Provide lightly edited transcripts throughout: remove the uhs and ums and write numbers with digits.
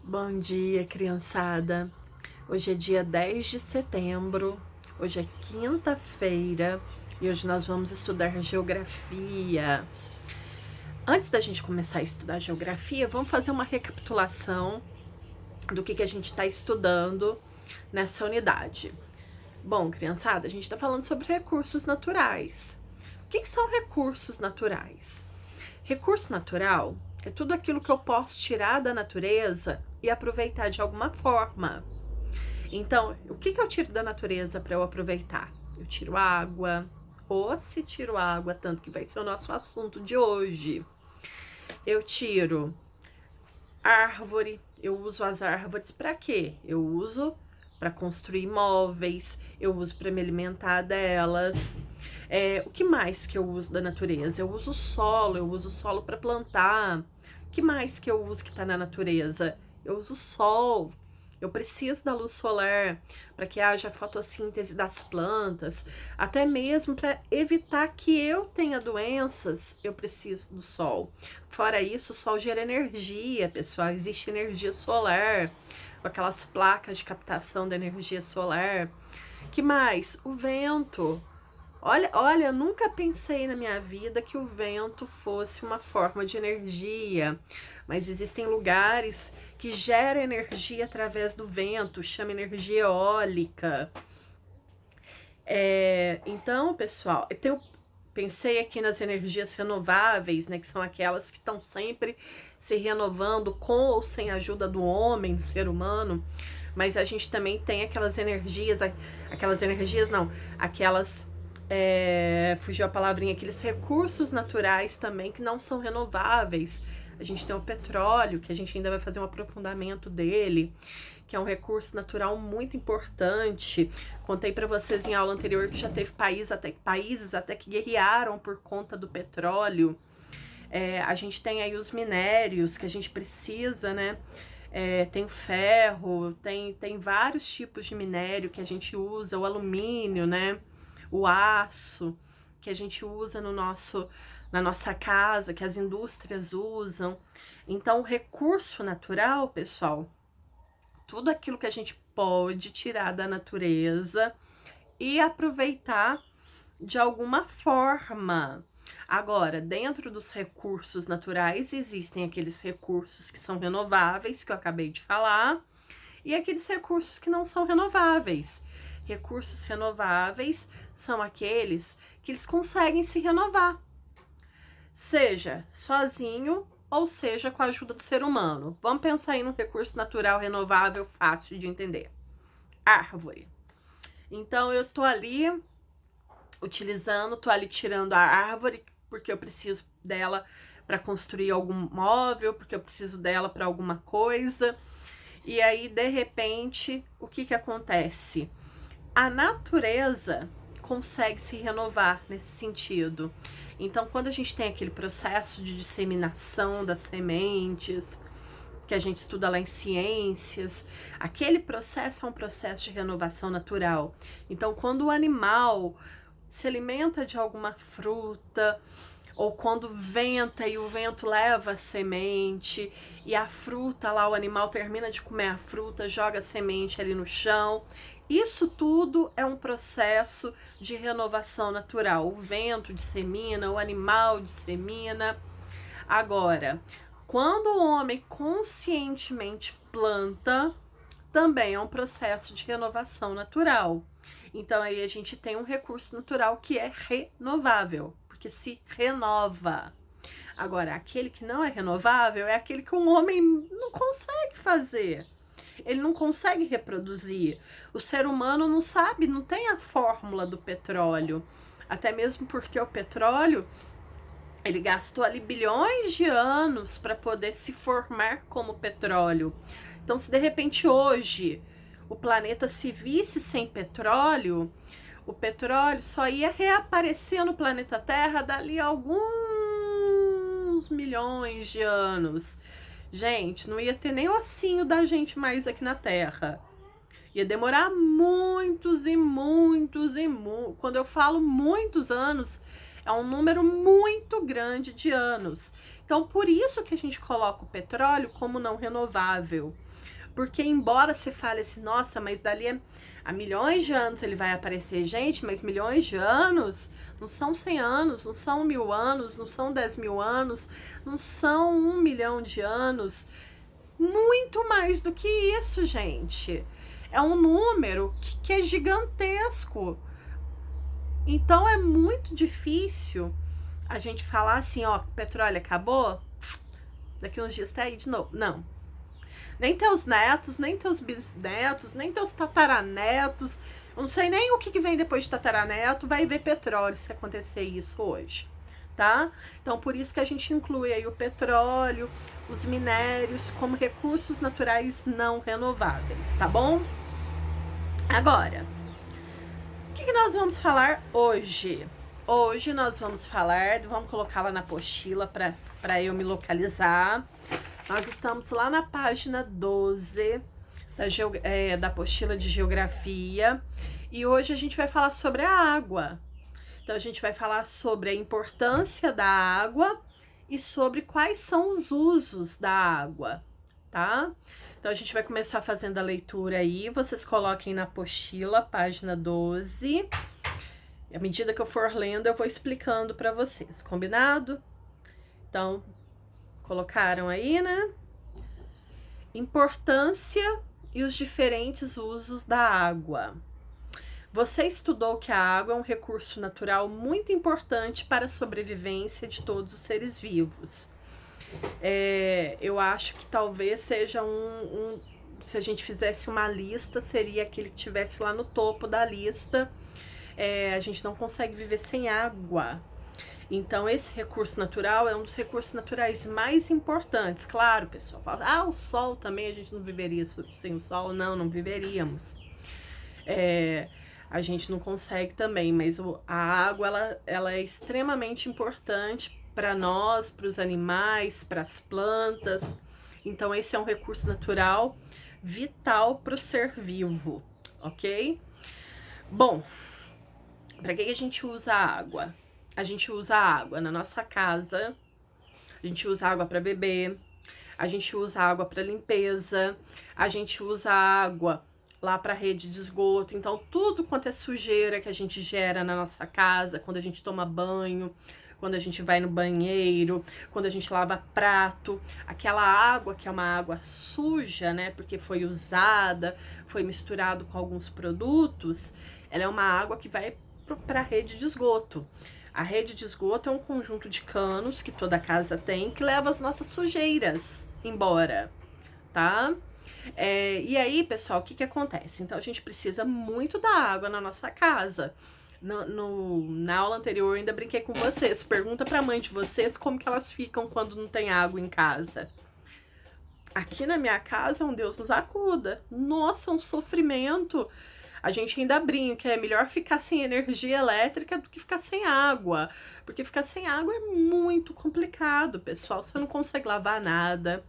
Bom dia, criançada. Hoje é dia 10 de setembro, hoje é quinta-feira e hoje nós vamos estudar geografia. Antes da gente começar a estudar geografia, vamos fazer uma recapitulação do que a gente está estudando nessa unidade. Bom, criançada, a gente está falando sobre recursos naturais. O que são recursos naturais? Recurso natural é tudo aquilo que eu posso tirar da natureza e aproveitar de alguma forma. Então, o que eu tiro da natureza para eu aproveitar? Eu tiro água, ou se tiro água, tanto que vai ser o nosso assunto de hoje. Eu tiro árvore, eu uso as árvores para quê? Eu uso para construir móveis, eu uso para me alimentar delas. O que mais que eu uso da natureza? Eu uso o solo para plantar. O que mais que eu uso que está na natureza? Eu uso o sol. Eu preciso da luz solar para que haja fotossíntese das plantas, até mesmo para evitar que eu tenha doenças, eu preciso do sol. Fora isso, o sol gera energia, pessoal, existe energia solar, com aquelas placas de captação da energia solar. Que mais? O vento. Olha, eu nunca pensei na minha vida que o vento fosse uma forma de energia, mas existem lugares que geram energia através do vento, chama energia eólica. Então, pessoal, pensei aqui nas energias renováveis, né, que são aquelas que estão sempre se renovando com ou sem a ajuda do homem, do ser humano, mas a gente também tem aquelas energias não, fugiu a palavrinha, aqueles recursos naturais também que não são renováveis. A gente tem o petróleo, que a gente ainda vai fazer um aprofundamento dele, que é um recurso natural muito importante. Contei para vocês em aula anterior que já teve países até que guerrearam por conta do petróleo. A gente tem aí os minérios que a gente precisa, né? Tem o ferro, tem vários tipos de minério que a gente usa, o alumínio, né? O aço que a gente usa na nossa casa, que as indústrias usam. Então, o recurso natural, pessoal, tudo aquilo que a gente pode tirar da natureza e aproveitar de alguma forma. Agora, dentro dos recursos naturais, existem aqueles recursos que são renováveis, que eu acabei de falar, e aqueles recursos que não são renováveis. Recursos renováveis são aqueles que eles conseguem se renovar, seja sozinho ou seja com a ajuda do ser humano. Vamos pensar em um recurso natural renovável fácil de entender. Árvore. Então eu tô ali tirando a árvore porque eu preciso dela para construir algum móvel, porque eu preciso dela para alguma coisa. E aí, de repente, o que acontece? A natureza consegue se renovar nesse sentido. Então, quando a gente tem aquele processo de disseminação das sementes, que a gente estuda lá em ciências, aquele processo é um processo de renovação natural. Então, quando o animal se alimenta de alguma fruta, ou quando venta e o vento leva a semente e a fruta lá, o animal termina de comer a fruta, joga a semente ali no chão. Isso tudo é um processo de renovação natural. O vento dissemina, o animal dissemina. Agora, quando o homem conscientemente planta, também é um processo de renovação natural. Então aí a gente tem um recurso natural que é renovável, porque se renova. Agora, aquele que não é renovável é aquele que um homem não consegue fazer. Ele não consegue reproduzir. O ser humano não sabe, não tem a fórmula do petróleo. Até mesmo porque o petróleo, ele gastou ali bilhões de anos para poder se formar como petróleo. Então, se de repente hoje o planeta se visse sem petróleo, o petróleo só ia reaparecer no planeta Terra dali a alguns milhões de anos. Gente, não ia ter nem ossinho da gente mais aqui na Terra. Ia demorar muitos e muitos e muitos. Quando eu falo muitos anos, É um número muito grande de anos. Então, por isso que a gente coloca o petróleo como não renovável. Porque embora se fale assim, nossa, mas dali a milhões de anos ele vai aparecer, gente, mas milhões de anos não são 100 anos, não são 1000 anos, não são 10.000 anos, não são 1 milhão de anos. Muito mais do que isso, gente. É um número que é gigantesco. Então é muito difícil a gente falar assim, ó, petróleo acabou, daqui uns dias tá aí de novo. Não. Nem teus netos, nem teus bisnetos, nem teus tataranetos, eu não sei nem o que vem depois de tataraneto, vai ver petróleo se acontecer isso hoje, tá? Então, por isso que a gente inclui aí o petróleo, os minérios, como recursos naturais não renováveis, tá bom? Agora, o que nós vamos falar hoje? Hoje nós vamos falar, vamos colocar lá na apostila para eu me localizar. Nós estamos lá na página 12 da apostila de geografia e hoje a gente vai falar sobre a água. Então a gente vai falar sobre a importância da água e sobre quais são os usos da água, tá? Então a gente vai começar fazendo a leitura aí, vocês coloquem na apostila, página 12. E à medida que eu for lendo, eu vou explicando para vocês, combinado? Então, colocaram aí, né? Importância e os diferentes usos da água. Você estudou que a água é um recurso natural muito importante para a sobrevivência de todos os seres vivos. Eu acho que talvez seja se a gente fizesse uma lista, seria aquele que estivesse lá no topo da lista. A gente não consegue viver sem água. Então, esse recurso natural é um dos recursos naturais mais importantes. Claro, o pessoal fala, o sol também, a gente não viveria sem o sol. Não viveríamos. A gente não consegue também, mas a água, ela é extremamente importante para nós, para os animais, para as plantas. Então, esse é um recurso natural vital para o ser vivo, ok? Bom, para que a gente usa a água? A gente usa água na nossa casa, a gente usa água para beber, a gente usa água para limpeza, a gente usa água lá para rede de esgoto. Então, tudo quanto é sujeira que a gente gera na nossa casa, quando a gente toma banho, quando a gente vai no banheiro, quando a gente lava prato, aquela água que é uma água suja, né, porque foi usada, foi misturado com alguns produtos, ela é uma água que vai para a rede de esgoto. A rede de esgoto é um conjunto de canos que toda casa tem, que leva as nossas sujeiras embora, tá? E aí, pessoal, o que acontece? Então, a gente precisa muito da água na nossa casa. Na aula anterior, eu ainda brinquei com vocês. Pergunta pra mãe de vocês como que elas ficam quando não tem água em casa. Aqui na minha casa, um Deus nos acuda. Nossa, um sofrimento. A gente ainda brinca que é melhor ficar sem energia elétrica do que ficar sem água. Porque ficar sem água é muito complicado, pessoal. Você não consegue lavar nada,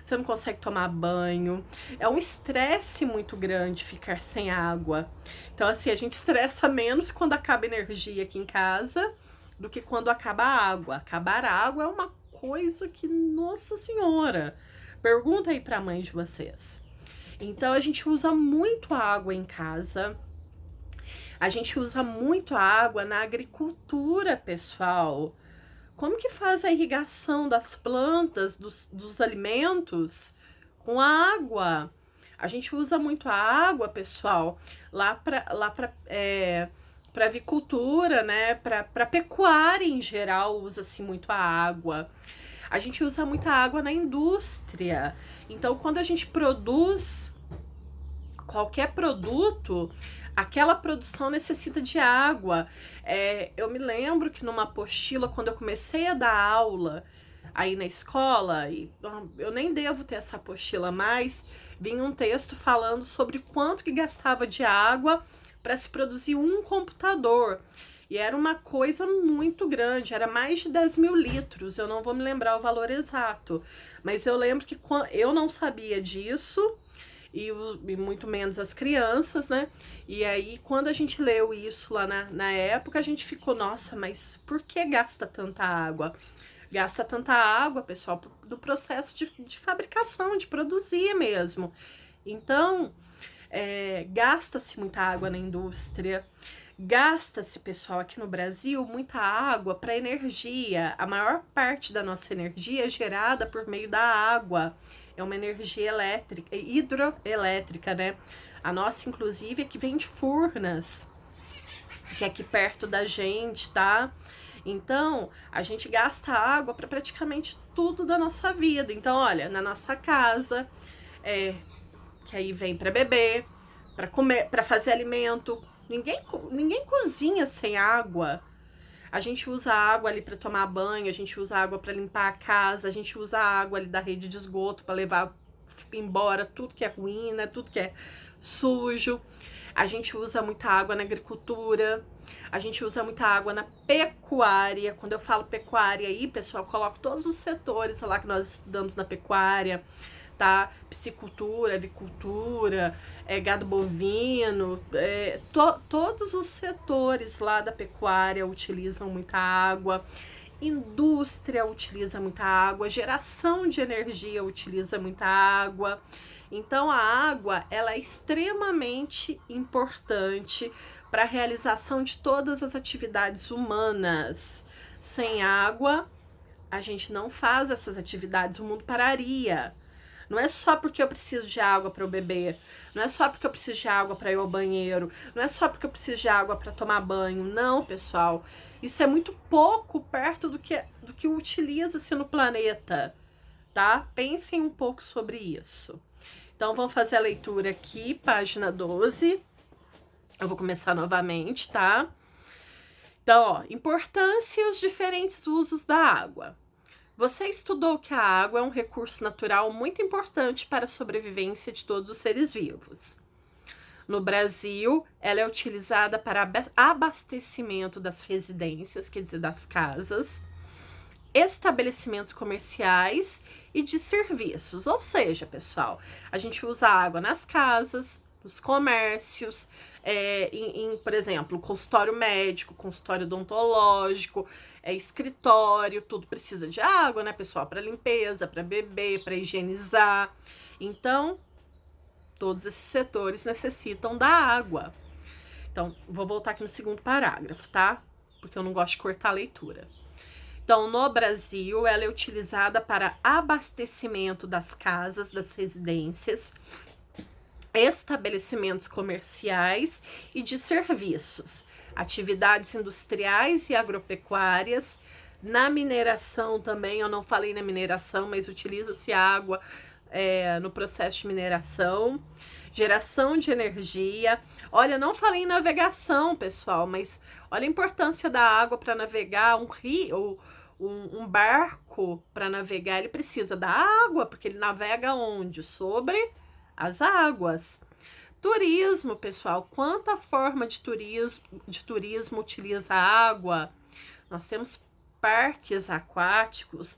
você não consegue tomar banho. É um estresse muito grande ficar sem água. Então, assim, a gente estressa menos quando acaba a energia aqui em casa do que quando acaba a água. Acabar a água é uma coisa que, nossa senhora, pergunta aí pra mãe de vocês. Então, a gente usa muito água em casa. A gente usa muito água na agricultura, pessoal. Como que faz a irrigação das plantas, dos alimentos com água? A gente usa muito a água, pessoal, lá para avicultura, né? Para pecuária em geral, usa-se muito a água. A gente usa muita água na indústria. Então, quando a gente produz qualquer produto, aquela produção necessita de água. Eu me lembro que numa apostila, quando eu comecei a dar aula aí na escola, e eu nem devo ter essa apostila mais, vinha um texto falando sobre quanto que gastava de água para se produzir um computador. E era uma coisa muito grande, era mais de 10.000 litros, eu não vou me lembrar o valor exato. Mas eu lembro que eu não sabia disso, e muito menos as crianças, né? E aí, quando a gente leu isso lá na época, a gente ficou, nossa, mas por que gasta tanta água? Gasta tanta água, pessoal, do processo de fabricação, de produzir mesmo. Então, gasta-se muita água na indústria, gasta-se, pessoal, aqui no Brasil, muita água para energia. A maior parte da nossa energia é gerada por meio da água. É uma energia elétrica, hidroelétrica, né? A nossa, inclusive, é que vem de Furnas, que é aqui perto da gente, tá? Então, a gente gasta água para praticamente tudo da nossa vida. Então, olha, na nossa casa, que aí vem para beber, para comer, para fazer alimento. Ninguém cozinha sem água. A gente usa água ali para tomar banho, a gente usa água para limpar a casa, a gente usa água ali da rede de esgoto para levar embora tudo que é ruim, né? Tudo que é sujo. A gente usa muita água na agricultura, a gente usa muita água na pecuária. Quando eu falo pecuária aí, pessoal, eu coloco todos os setores lá que nós estudamos na pecuária, tá? Piscicultura, avicultura, gado bovino, todos os setores lá da pecuária utilizam muita água. Indústria utiliza muita água, geração de energia utiliza muita água. Então a água, ela é extremamente importante para a realização de todas as atividades humanas. Sem água, a gente não faz essas atividades, o mundo pararia. Não é só porque eu preciso de água para eu beber, não é só porque eu preciso de água para ir ao banheiro, não é só porque eu preciso de água para tomar banho. Não, pessoal. Isso é muito pouco perto do que utiliza-se no planeta, tá? Pensem um pouco sobre isso. Então, vamos fazer a leitura aqui, página 12. Eu vou começar novamente, tá? Então, ó, importância e os diferentes usos da água. Você estudou que a água é um recurso natural muito importante para a sobrevivência de todos os seres vivos. No Brasil, ela é utilizada para abastecimento das residências, quer dizer, das casas, estabelecimentos comerciais e de serviços. Ou seja, pessoal, a gente usa água nas casas, nos comércios, por exemplo, consultório médico, consultório odontológico, escritório, tudo precisa de água, né, pessoal? Para limpeza, para beber, para higienizar. Então, todos esses setores necessitam da água. Então, vou voltar aqui no segundo parágrafo, tá? Porque eu não gosto de cortar a leitura. Então, no Brasil, ela é utilizada para abastecimento das casas, das residências, estabelecimentos comerciais e de serviços, atividades industriais e agropecuárias. Na mineração também, eu não falei na mineração, mas utiliza-se água no processo de mineração, geração de energia. Olha, não falei em navegação, pessoal, mas olha a importância da água para navegar. Um rio, um barco para navegar, ele precisa da água, porque ele navega onde? Sobre as águas. Turismo, pessoal, quanta forma de turismo utiliza água? Nós temos parques aquáticos,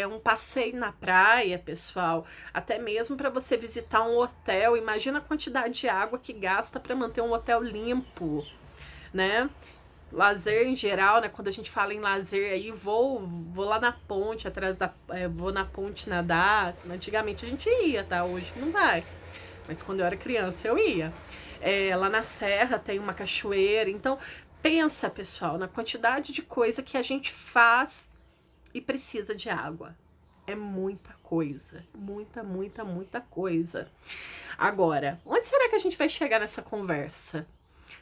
um passeio na praia, pessoal, até mesmo para você visitar um hotel. Imagina a quantidade de água que gasta para manter um hotel limpo, né? Lazer em geral, né? Quando a gente fala em lazer, aí vou lá na ponte, vou na ponte nadar. Antigamente a gente ia, tá? Hoje não vai. Mas quando eu era criança eu ia. Lá na serra tem uma cachoeira. Então, pensa, pessoal, na quantidade de coisa que a gente faz e precisa de água. É muita coisa. Muita, muita, muita coisa. Agora, onde será que a gente vai chegar nessa conversa?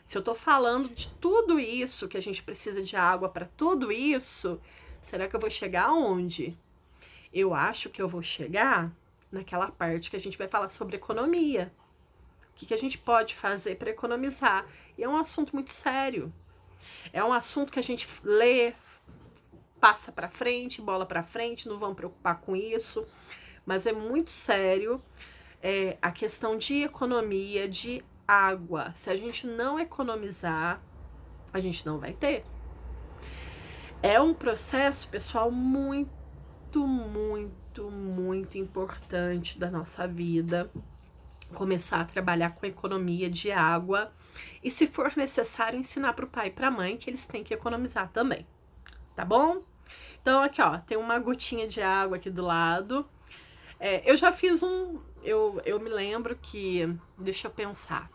Se eu tô falando de tudo isso, que a gente precisa de água para tudo isso, será que eu vou chegar aonde? Eu acho que eu vou chegar naquela parte que a gente vai falar sobre economia. O que a gente pode fazer para economizar? E é um assunto muito sério. É um assunto que a gente lê, passa para frente, bola para frente, não vamos preocupar com isso. Mas é muito sério a questão de economia, de água. Se a gente não economizar, a gente não vai ter. É um processo, pessoal, muito, muito, muito importante da nossa vida. começar a trabalhar com economia de água e, se for necessário, ensinar para o pai e para a mãe que eles têm que economizar também, tá bom? Então aqui, ó, tem uma gotinha de água aqui do lado. Eu já fiz eu me lembro que, deixa eu pensar,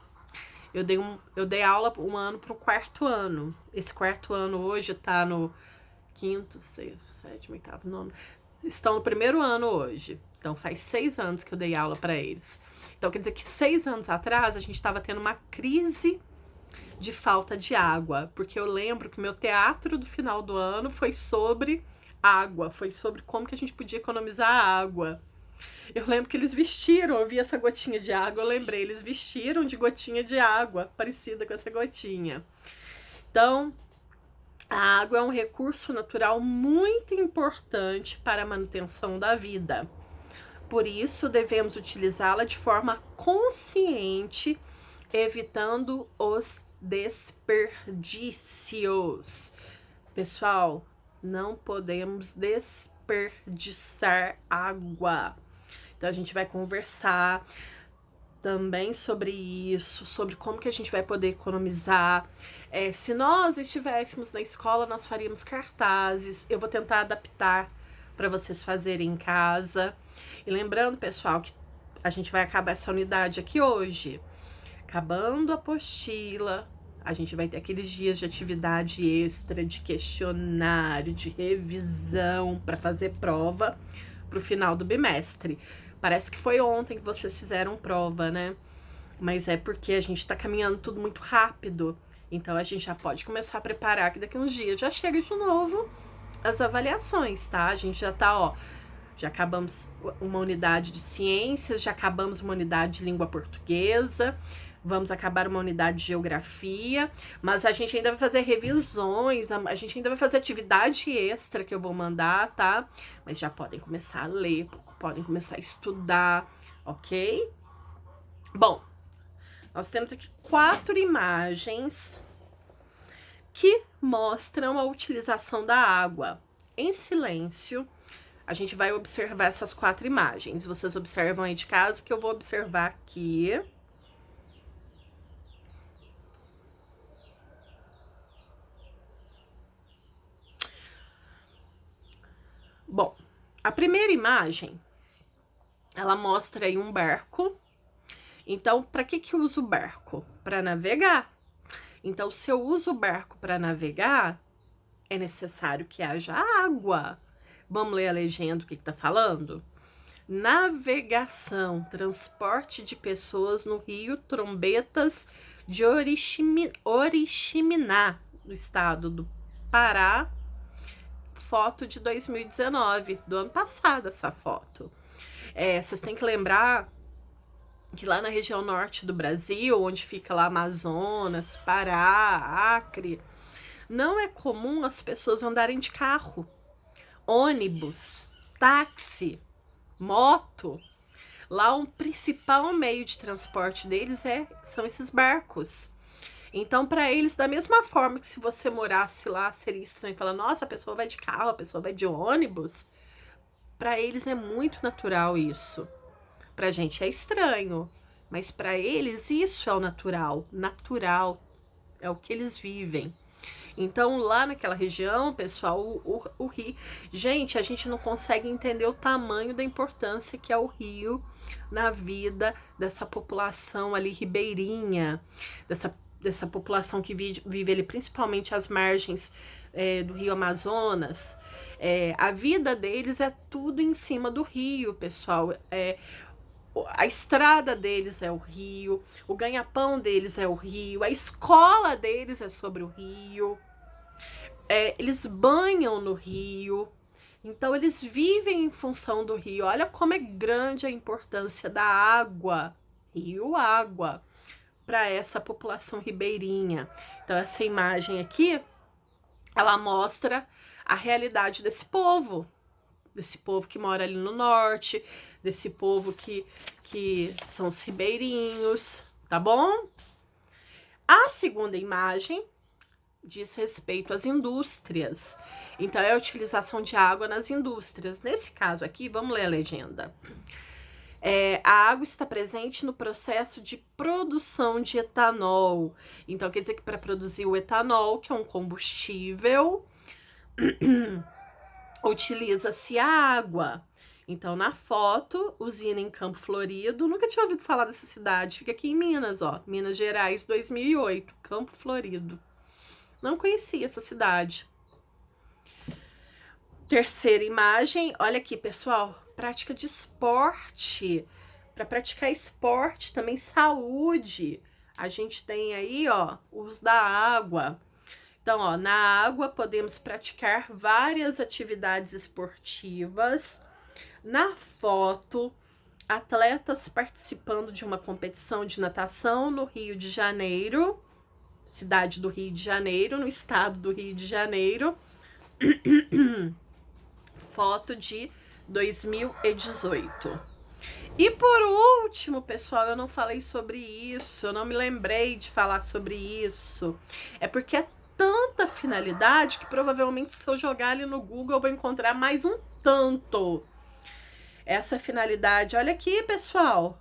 eu dei aula um ano para o quarto ano. Esse quarto ano hoje tá no quinto, sexto, sétimo, oitavo, nono. Estão no primeiro ano hoje. Então faz 6 anos que eu dei aula para eles. Então quer dizer que 6 anos atrás a gente estava tendo uma crise de falta de água, porque eu lembro que meu teatro do final do ano foi sobre água, foi sobre como que a gente podia economizar água. Eu lembro que eles vestiram, eu vi essa gotinha de água, eu lembrei, eles vestiram de gotinha de água, parecida com essa gotinha. Então, a água é um recurso natural muito importante para a manutenção da vida. Por isso, devemos utilizá-la de forma consciente, evitando os desperdícios. Pessoal, não podemos desperdiçar água. Então a gente vai conversar também sobre isso, sobre como que a gente vai poder economizar. Se nós estivéssemos na escola, nós faríamos cartazes. Eu vou tentar adaptar para vocês fazerem em casa. E lembrando, pessoal, que a gente vai acabar essa unidade aqui hoje. Acabando a apostila, a gente vai ter aqueles dias de atividade extra, de questionário, de revisão para fazer prova para o final do bimestre. Parece que foi ontem que vocês fizeram prova, né? Mas é porque a gente tá caminhando tudo muito rápido. Então a gente já pode começar a preparar que daqui a uns dias já chega de novo as avaliações, tá? A gente já tá, ó, já acabamos uma unidade de ciências, já acabamos uma unidade de língua portuguesa, vamos acabar uma unidade de geografia, mas a gente ainda vai fazer revisões, a gente ainda vai fazer atividade extra que eu vou mandar, tá? Mas já podem começar a ler, podem começar a estudar, ok? Bom, nós temos aqui 4 imagens que mostram a utilização da água. Em silêncio, a gente vai observar essas 4 imagens. Vocês observam aí de casa que eu vou observar aqui. Bom, a primeira imagem, ela mostra aí um barco. Então, para que eu uso o barco? Para navegar. Então, se eu uso o barco para navegar, é necessário que haja água. Vamos ler a legenda, o que está falando? Navegação, transporte de pessoas no rio Trombetas de Oriximiná, no estado do Pará. Foto de 2019, do ano passado essa foto. Vocês têm que lembrar que lá na região norte do Brasil, onde fica lá Amazonas, Pará, Acre, não é comum as pessoas andarem de carro, ônibus, táxi, moto. Lá o principal meio de transporte deles são esses barcos. Então, para eles, da mesma forma que se você morasse lá, seria estranho falar, nossa, a pessoa vai de carro, a pessoa vai de ônibus. Para eles é muito natural isso. Pra gente é estranho, mas para eles isso é o natural. Natural é o que eles vivem. Então, lá naquela região, pessoal, o rio... Gente, a gente não consegue entender o tamanho da importância que é o rio na vida dessa população ali ribeirinha, dessa população que vive ali, principalmente às margens do rio Amazonas. A vida deles é tudo em cima do rio, pessoal. A estrada deles é o rio, o ganha-pão deles é o rio, a escola deles é sobre o rio, eles banham no rio, então eles vivem em função do rio. Olha como é grande a importância da água, rio, água, para essa população ribeirinha. Então essa imagem aqui, ela mostra a realidade desse povo que mora ali no norte, desse povo que são os ribeirinhos, tá bom? A segunda imagem diz respeito às indústrias. Então, é a utilização de água nas indústrias. Nesse caso aqui, vamos ler a legenda. A água está presente no processo de produção de etanol. Então, quer dizer que para produzir o etanol, que é um combustível, utiliza-se a água. Então, na foto, usina em Campo Florido. Nunca tinha ouvido falar dessa cidade. Fica aqui em Minas, ó. Minas Gerais, 2008. Campo Florido. Não conhecia essa cidade. Terceira imagem. Olha aqui, pessoal. Prática de esporte. Para praticar esporte, também saúde. A gente tem aí, ó, o uso da água. Então, ó, na água podemos praticar várias atividades esportivas. Na foto, atletas participando de uma competição de natação no Rio de Janeiro, cidade do Rio de Janeiro, no estado do Rio de Janeiro. Foto de 2018. E por último, pessoal, eu não falei sobre isso, eu não me lembrei de falar sobre isso. É porque é tanta finalidade que provavelmente se eu jogar ali no Google eu vou encontrar mais um tanto. Essa finalidade, olha aqui, pessoal.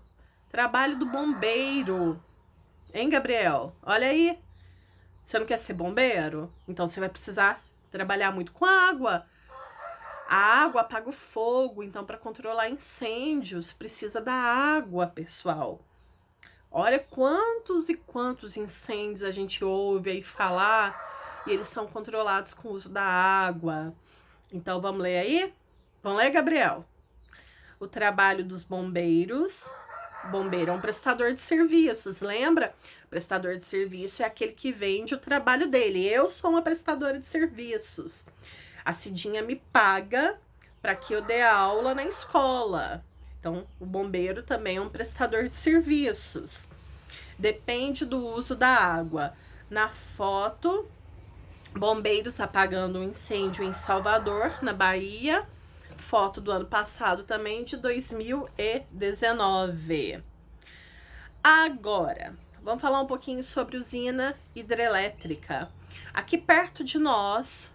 Trabalho do bombeiro. Hein, Gabriel? Olha aí. Você não quer ser bombeiro? Então você vai precisar trabalhar muito com água. A água apaga o fogo, então para controlar incêndios precisa da água, pessoal. Olha quantos e quantos incêndios a gente ouve aí falar e eles são controlados com o uso da água. Então vamos ler aí? Vamos ler, Gabriel? O trabalho dos bombeiros. Bombeiro é um prestador de serviços, lembra? Prestador de serviço é aquele que vende o trabalho dele. Eu sou uma prestadora de serviços. A Cidinha me paga para que eu dê aula na escola. Então, o bombeiro também é um prestador de serviços. Depende do uso da água. Na foto, bombeiros apagando um incêndio em Salvador, na Bahia. Foto do ano passado também, de 2019. Agora, vamos falar um pouquinho sobre usina hidrelétrica. Aqui perto de nós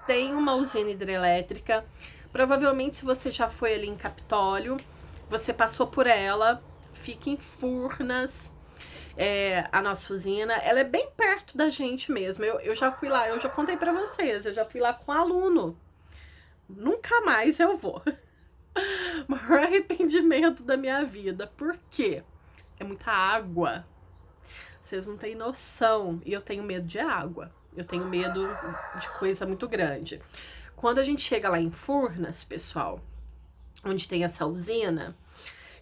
tem uma usina hidrelétrica. Provavelmente, se você já foi ali em Capitólio, você passou por ela. Fica em Furnas, a nossa usina. Ela é bem perto da gente mesmo. Eu já fui lá, eu já contei pra vocês. Eu já fui lá com um aluno. Nunca mais eu vou. Maior arrependimento da minha vida. Por quê? É muita água. Vocês não têm noção. E eu tenho medo de água. Eu tenho medo de coisa muito grande. Quando a gente chega lá em Furnas, pessoal, onde tem essa usina,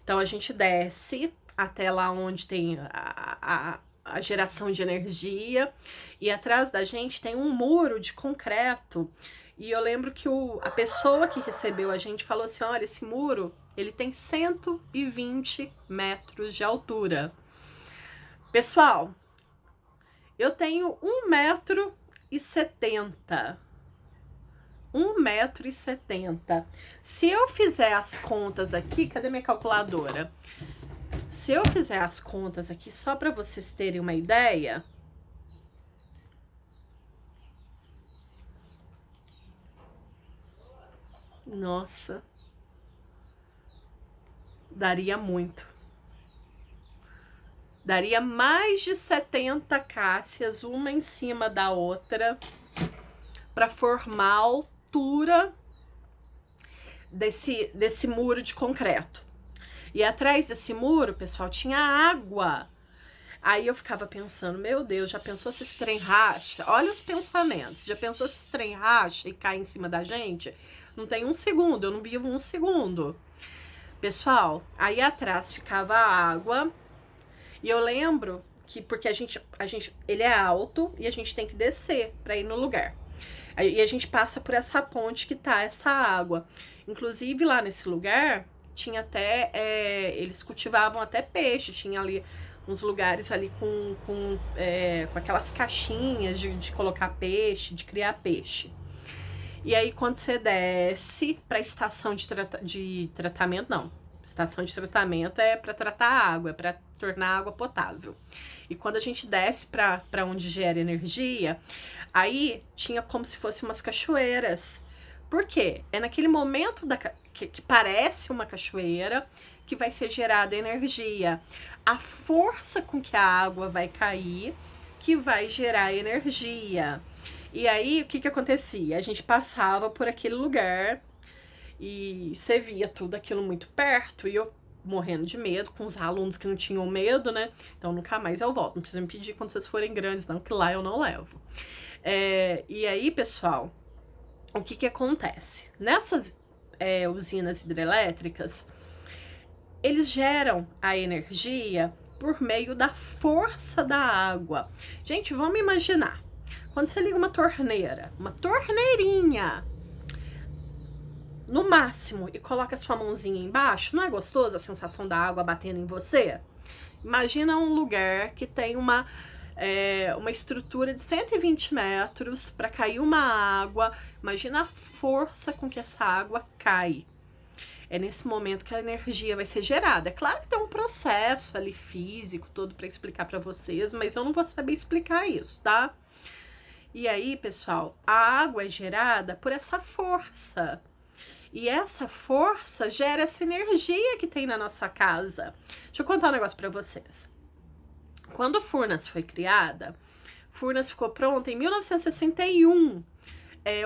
então a gente desce até lá onde tem a geração de energia. E atrás da gente tem um muro de concreto. E eu lembro que a pessoa que recebeu a gente falou assim, olha, esse muro, ele tem 120 metros de altura. Pessoal, eu tenho 1,70 m. 1,70 m. Se eu fizer as contas aqui, cadê minha calculadora? Se eu fizer as contas aqui, só para vocês terem uma ideia... Nossa, daria muito. Daria mais de 70 cássias, uma em cima da outra, para formar a altura desse muro de concreto. E atrás desse muro, pessoal, tinha água. Aí eu ficava pensando, meu Deus, já pensou se esse trem racha? Olha os pensamentos, já pensou se esse trem racha e cai em cima da gente? Não tem um segundo, eu não vivo um segundo. Pessoal, aí atrás ficava a água. E eu lembro que, porque ele é alto e a gente tem que descer para ir no lugar. E a gente passa por essa ponte que tá essa água. Inclusive lá nesse lugar, tinha até, eles cultivavam até peixe, tinha ali uns lugares ali com aquelas caixinhas de colocar peixe, de criar peixe. E aí, quando você desce para a estação de tratamento, não. Estação de tratamento é para tratar a água, é para tornar a água potável. E quando a gente desce para onde gera energia, aí tinha como se fossem umas cachoeiras. Por quê? É naquele momento que parece uma cachoeira, que vai ser gerada energia? A força com que a água vai cair que vai gerar energia. E aí, o que que acontecia? A gente passava por aquele lugar e você via tudo aquilo muito perto e eu morrendo de medo, com os alunos que não tinham medo, né? Então nunca mais eu volto. Não precisa me pedir quando vocês forem grandes, não, que lá eu não levo. E aí, pessoal, o que que acontece? Nessas usinas hidrelétricas, eles geram a energia por meio da força da água. Gente, vamos imaginar. Quando você liga uma torneirinha, no máximo, e coloca a sua mãozinha embaixo, não é gostoso a sensação da água batendo em você? Imagina um lugar que tem uma estrutura de 120 metros para cair uma água. Imagina a força com que essa água cai. É nesse momento que a energia vai ser gerada. É claro que tem um processo ali físico todo para explicar para vocês, mas eu não vou saber explicar isso, tá? E aí, pessoal, a água é gerada por essa força. E essa força gera essa energia que tem na nossa casa. Deixa eu contar um negócio para vocês. Quando Furnas foi criada, Furnas ficou pronta em 1961.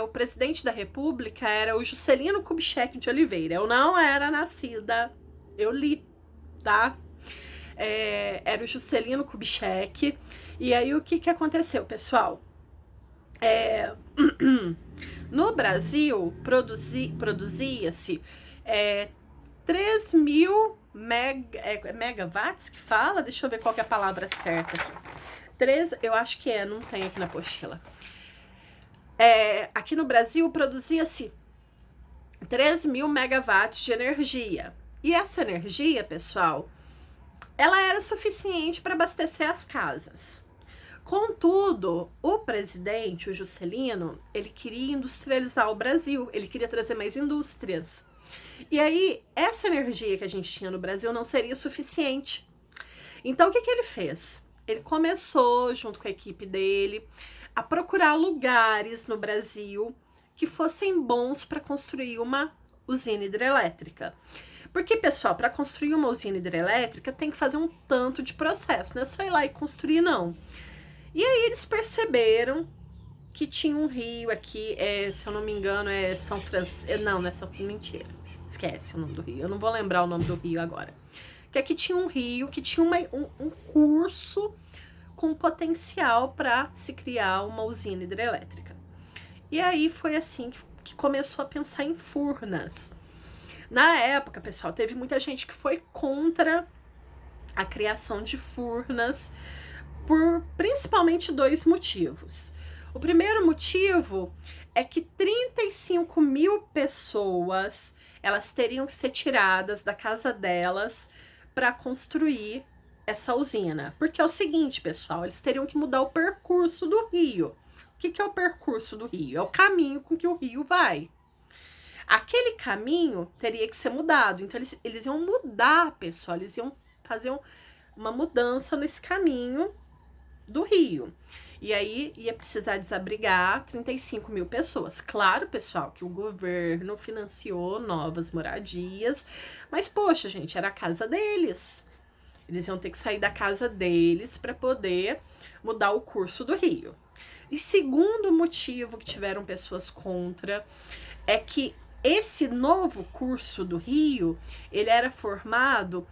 O presidente da República era o Juscelino Kubitschek de Oliveira. Eu não era nascida, eu li, tá? Era o Juscelino Kubitschek. E aí, o que que aconteceu, pessoal? No Brasil, produzia-se 3.000 megawatts que fala? Deixa eu ver qual que é a palavra certa aqui. Eu acho que não tem aqui na apostila. Aqui no Brasil, produzia-se 3.000 megawatts de energia. E essa energia, pessoal, ela era suficiente para abastecer as casas. Contudo, o presidente, o Juscelino, ele queria industrializar o Brasil, ele queria trazer mais indústrias. E aí, essa energia que a gente tinha no Brasil não seria suficiente. Então, o que que ele fez? Ele começou, junto com a equipe dele, a procurar lugares no Brasil que fossem bons para construir uma usina hidrelétrica. Porque, pessoal, para construir uma usina hidrelétrica tem que fazer um tanto de processo, não é só ir lá e construir, não. E aí eles perceberam que tinha um rio aqui, se eu não me engano, São Francisco. Não é São. Mentira. Esquece o nome do rio. Eu não vou lembrar o nome do rio agora. Que aqui tinha um rio que tinha um curso com potencial para se criar uma usina hidrelétrica. E aí foi assim que começou a pensar em Furnas. Na época, pessoal, teve muita gente que foi contra a criação de Furnas, por principalmente 2 motivos. O primeiro motivo é que 35.000 pessoas, elas teriam que ser tiradas da casa delas para construir essa usina. Porque é o seguinte, pessoal, eles teriam que mudar o percurso do rio. O que é o percurso do rio? É o caminho com que o rio vai. Aquele caminho teria que ser mudado. Então, eles iam mudar, pessoal, eles iam fazer uma mudança nesse caminho do rio. E aí ia precisar desabrigar 35.000 pessoas. Claro, pessoal, que o governo financiou novas moradias, mas poxa, gente, era a casa deles. Eles iam ter que sair da casa deles para poder mudar o curso do rio. E segundo motivo que tiveram pessoas contra é que esse novo curso do rio, ele era formado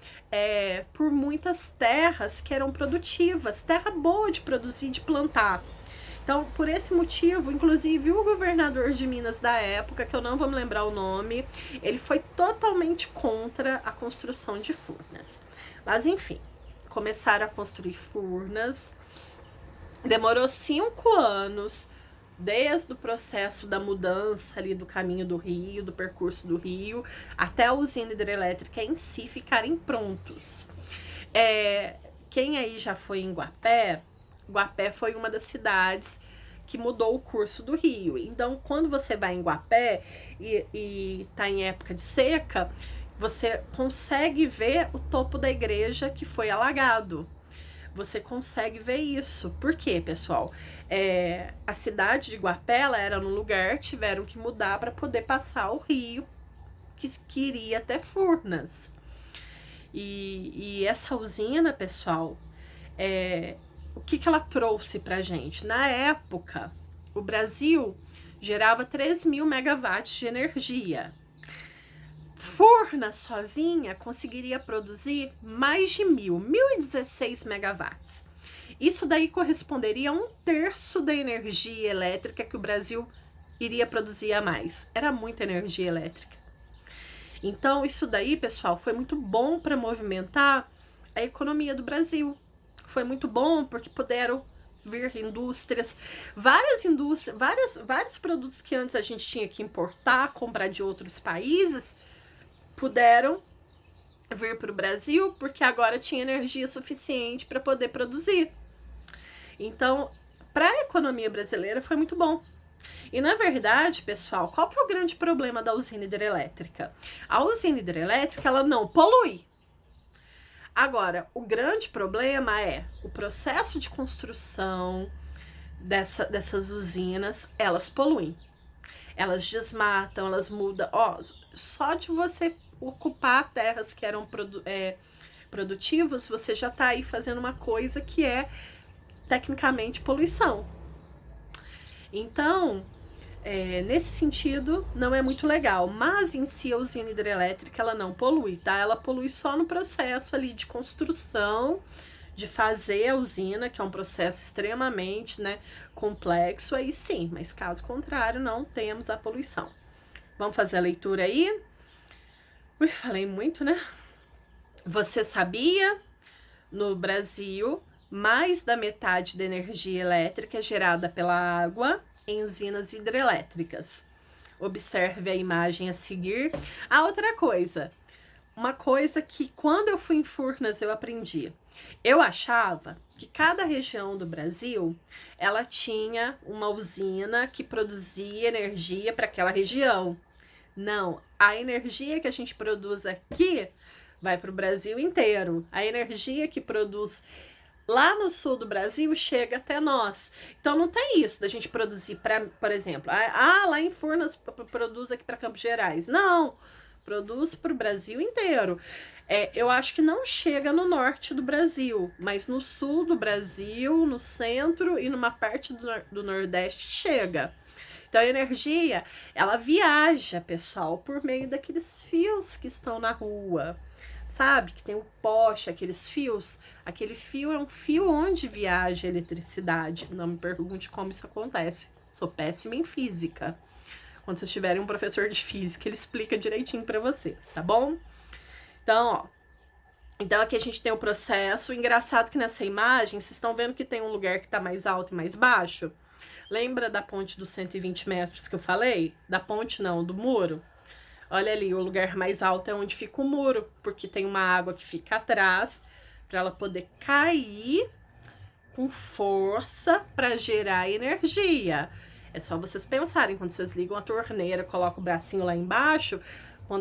por muitas terras que eram produtivas, terra boa de produzir, de plantar. Então, por esse motivo, inclusive o governador de Minas da época, que eu não vou me lembrar o nome, ele foi totalmente contra a construção de Furnas. Mas enfim, começaram a construir Furnas, demorou 5 anos, desde o processo da mudança ali do caminho do rio, do percurso do rio, até a usina hidrelétrica em si ficarem prontos. Quem aí já foi em Guapé, Guapé foi uma das cidades que mudou o curso do rio. Então, quando você vai em Guapé e tá em época de seca, você consegue ver o topo da igreja que foi alagado. Você consegue ver isso. Por quê, pessoal? A cidade de Guapé, ela era no lugar, tiveram que mudar para poder passar o rio que iria até Furnas. E essa usina, pessoal, o que ela trouxe pra gente? Na época, o Brasil gerava 3.000 megawatts de energia. Furnas sozinha conseguiria produzir mais de 1.016 megawatts. Isso daí corresponderia a 1/3 da energia elétrica que o Brasil iria produzir a mais. Era muita energia elétrica. Então, isso daí, pessoal, foi muito bom para movimentar a economia do Brasil. Foi muito bom porque puderam vir indústrias, vários produtos que antes a gente tinha que importar, comprar de outros países, puderam vir para o Brasil porque agora tinha energia suficiente para poder produzir. Então, para a economia brasileira foi muito bom. E na verdade, pessoal, qual que é o grande problema da usina hidrelétrica? A usina hidrelétrica, ela não polui. Agora, o grande problema é o processo de construção dessas usinas, elas poluem. Elas desmatam, elas mudam. Ó, só de você ocupar terras que eram produtivas, você já está aí fazendo uma coisa que é tecnicamente poluição. Então, nesse sentido, não é muito legal, mas em si a usina hidrelétrica ela não polui, tá? Ela polui só no processo ali de construção, de fazer a usina, que é um processo extremamente, né, complexo, aí sim, mas caso contrário, não temos a poluição. Vamos fazer a leitura aí? Ui, falei muito, né? Você sabia? No Brasil, mais da metade da energia elétrica é gerada pela água em usinas hidrelétricas. Observe a imagem a seguir. Outra coisa, uma coisa que quando eu fui em Furnas eu aprendi. Eu achava que cada região do Brasil, ela tinha uma usina que produzia energia para aquela região. Não, a energia que a gente produz aqui vai para o Brasil inteiro. A energia que produz lá no sul do Brasil chega até nós. Então não tem isso da gente produzir para, por exemplo, lá em Furnas produz aqui para Campos Gerais. Não, produz para o Brasil inteiro. Eu acho que não chega no norte do Brasil, mas no sul do Brasil, no centro e numa parte do Nordeste chega. Então a energia, ela viaja, pessoal, por meio daqueles fios que estão na rua. Sabe, que tem o poste, aqueles fios. Aquele fio é um fio onde viaja a eletricidade. Não me pergunte como isso acontece. Sou péssima em física. Quando vocês tiverem um professor de física, ele explica direitinho para vocês, tá bom? Então, ó. Então aqui a gente tem o processo. Engraçado que nessa imagem, vocês estão vendo que tem um lugar que tá mais alto e mais baixo? Lembra da ponte dos 120 metros que eu falei? Da ponte não, do muro? Olha ali, o lugar mais alto é onde fica o muro, porque tem uma água que fica atrás, para ela poder cair com força para gerar energia. É só vocês pensarem, quando vocês ligam a torneira, colocam o bracinho lá embaixo,